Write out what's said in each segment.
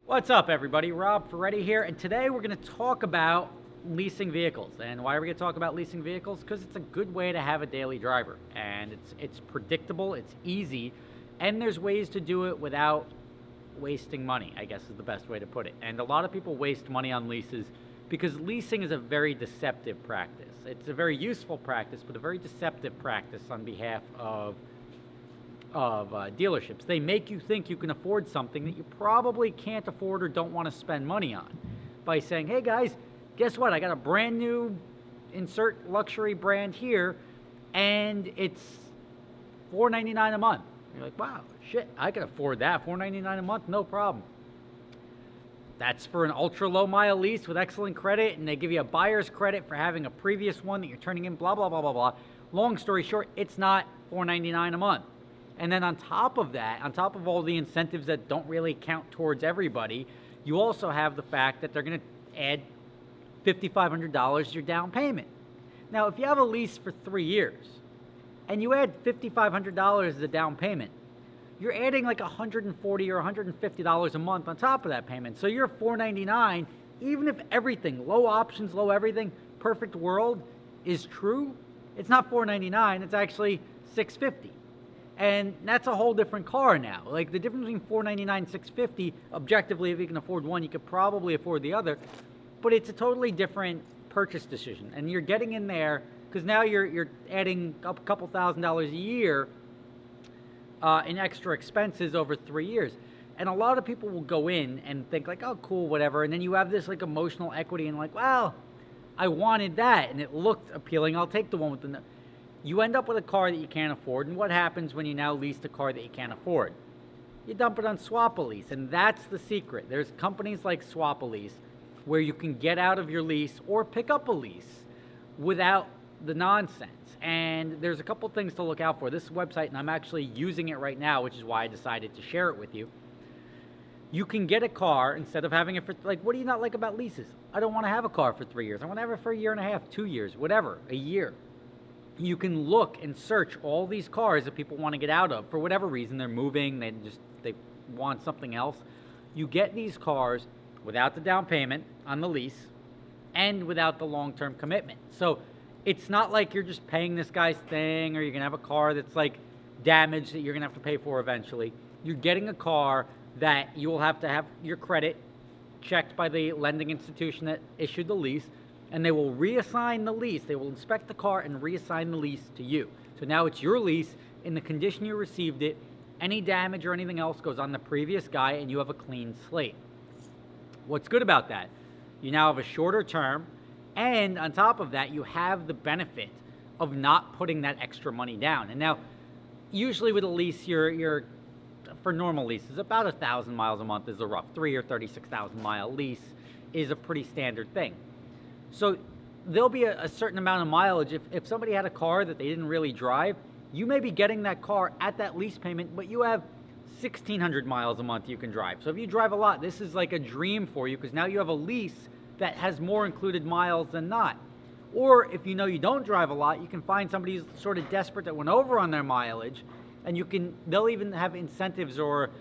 What's up, everybody? Rob Ferretti here, and today we're going to talk about leasing vehicles. And why are we going to talk about leasing vehicles? Because it's a good way to have a daily driver, and it's predictable, it's easy, and there's ways to do it without wasting money, I guess is the best way to put it. And a lot of people waste money on leases because leasing is a very deceptive practice. It's a very useful practice, but a very deceptive practice on behalf of dealerships. They make you think you can afford something that you probably can't afford or don't want to spend money on by saying, hey guys, guess what? I got a brand new insert luxury brand here and it's $499 a month. You're like, wow, shit, I can afford that. $499 a month, no problem. That's for an ultra low mile lease with excellent credit, and they give you a buyer's credit for having a previous one that you're turning in, blah, blah, blah, blah, blah. Long story short, it's not $499 a month. And then on top of that, on top of all the incentives that don't really count towards everybody, you also have the fact that they're going to add $5,500 to your down payment. Now, if you have a lease for 3 years and you add $5,500 as a down payment, you're adding like $140 or $150 a month on top of that payment. So you're $499, even if everything, low options, low everything, perfect world is true, it's not $499, it's actually $650. And that's a whole different car now. Like the difference between $499 and $650, objectively, if you can afford one, you could probably afford the other. But it's a totally different purchase decision. And you're getting in there because now you're adding a couple $1,000s a year in extra expenses over 3 years. And a lot of people will go in and think like, oh, cool, whatever. And then you have this like emotional equity and like, well, I wanted that and it looked appealing. I'll take the one with the... You end up with a car that you can't afford, and what happens when you now lease a car that you can't afford? You dump it on Swap-A-Lease, and that's the secret. There's companies like Swap-A-Lease where you can get out of your lease or pick up a lease without the nonsense. And there's a couple things to look out for. This website, and I'm actually using it right now, which is why I decided to share it with you. You can get a car instead of having it for, like, what do you not like about leases? I don't want to have a car for 3 years. I want to have it for a year and a half, 2 years, whatever, a year. You can look and search all these cars that people want to get out of for whatever reason. They're moving, they want something else. You get these cars without the down payment on the lease and without the long-term commitment. So it's not like you're just paying this guy's thing or you're going to have a car that's like damaged that you're going to have to pay for eventually. You're getting a car that you will have to have your credit checked by the lending institution that issued the lease, and they will reassign the lease. They will inspect the car and reassign the lease to you. So now it's your lease in the condition you received it. Any damage or anything else goes on the previous guy, and you have a clean slate. What's good about that? You now have a shorter term, and on top of that, you have the benefit of not putting that extra money down. And now, usually with a lease, you're for normal leases, about 1,000 miles a month is a rough 3 or 36,000 mile lease is a pretty standard thing. So there'll be a certain amount of mileage. If somebody had a car that they didn't really drive, you may be getting that car at that lease payment, but you have 1,600 miles a month you can drive. So if you drive a lot, this is like a dream for you because now you have a lease that has more included miles than not. Or if you know you don't drive a lot, you can find somebody who's sort of desperate that went over on their mileage, and they'll even have incentives or,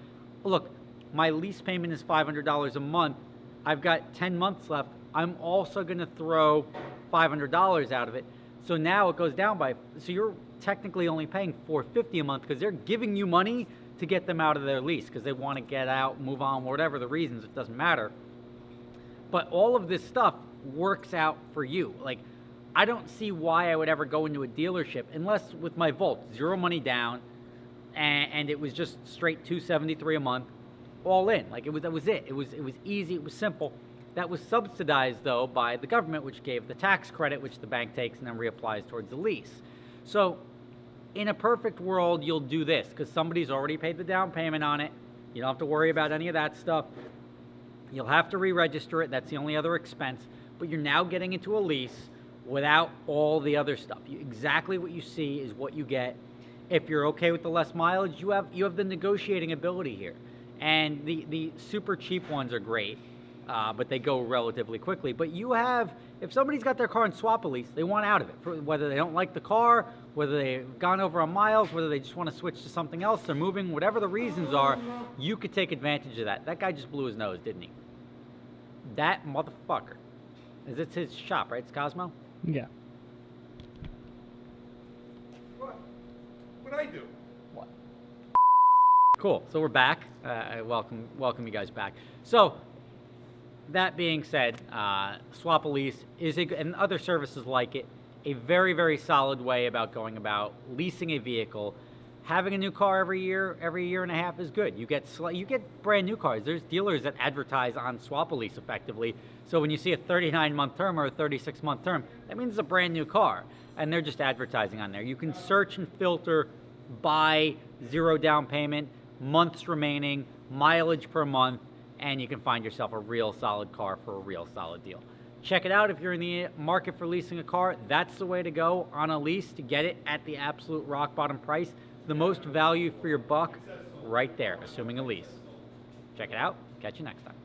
look, my lease payment is $500 a month. I've got 10 months left. I'm also going to throw $500 out of it. So now it goes down so you're technically only paying $450 a month because they're giving you money to get them out of their lease because they want to get out, move on, whatever the reasons, it doesn't matter. But all of this stuff works out for you. Like, I don't see why I would ever go into a dealership unless with my Volt, 0 money down, and it was just straight $273 a month, all in. Like that was it. It was easy, it was simple. That was subsidized, though, by the government, which gave the tax credit, which the bank takes and then reapplies towards the lease. So in a perfect world, you'll do this because somebody's already paid the down payment on it. You don't have to worry about any of that stuff. You'll have to re-register it. That's the only other expense. But you're now getting into a lease without all the other stuff. Exactly what you see is what you get. If you're okay with the less mileage, you have the negotiating ability here. And the super cheap ones are great. but they go relatively quickly. But you have, if somebody's got their car on swap a lease, they want out of it, whether they don't like the car, whether they've gone over on miles, whether they just want to switch to something else, they're moving, whatever the reasons are, you could take advantage of that. That guy just blew his nose, didn't he? That motherfucker. It's his shop, right? It's Cosmo? Yeah. What'd I do? What? Cool. So we're back. Welcome you guys back. So that being said, Swap a Lease is and other services like it, a very, very solid way about going about leasing a vehicle. Having a new car every year and a half is good. You get brand new cars. There's dealers that advertise on Swap a Lease effectively. So when you see a 39-month term or a 36-month term, that means it's a brand new car. And they're just advertising on there. You can search and filter by 0 down payment, months remaining, mileage per month, and you can find yourself a real solid car for a real solid deal. Check it out if you're in the market for leasing a car. That's the way to go on a lease to get it at the absolute rock bottom price. The most value for your buck right there, assuming a lease. Check it out. Catch you next time.